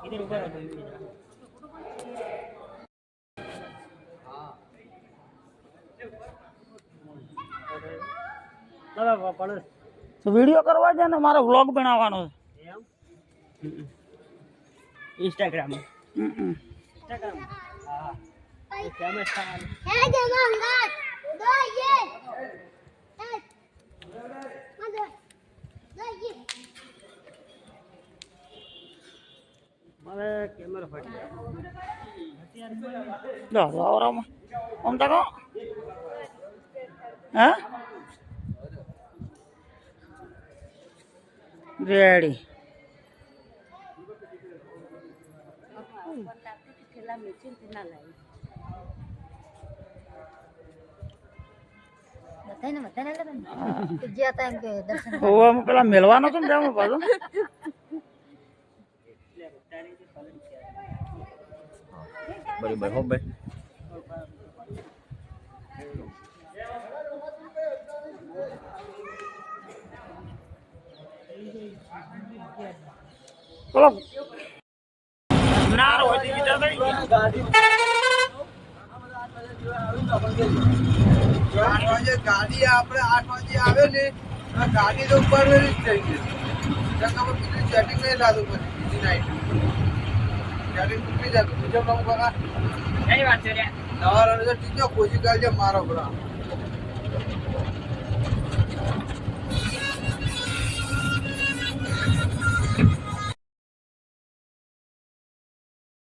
इधर ऊपर आ તો વિડિયો કરવા છે ને મારો વ્લોગ બનાવવાનો છે इंस्टाग्राम इंस्टाग्राम हां तो फेमस था हे जमांगा दो ये मारे कैमरा फट गया લો આવરામાં આમ તકો હા રેડી હું પેલા મેળવાનો છું ને જામ પાછો બરાબર હો ભાઈ બોલો નાર હોય દીધા ભાઈ ગાડી આપણે 8 વાગે આવે ને આ ગાડી તો ઉપર વેરી થઈ ગઈ જગા પર બીજી સેટિંગ નહીં થતું પછી બીજી નાઈટ ગાડી તૂટી જતું બીજો કામ કાકા कई बात है નવા રણજો ટીચો કોશિશ કરજે મારો બરા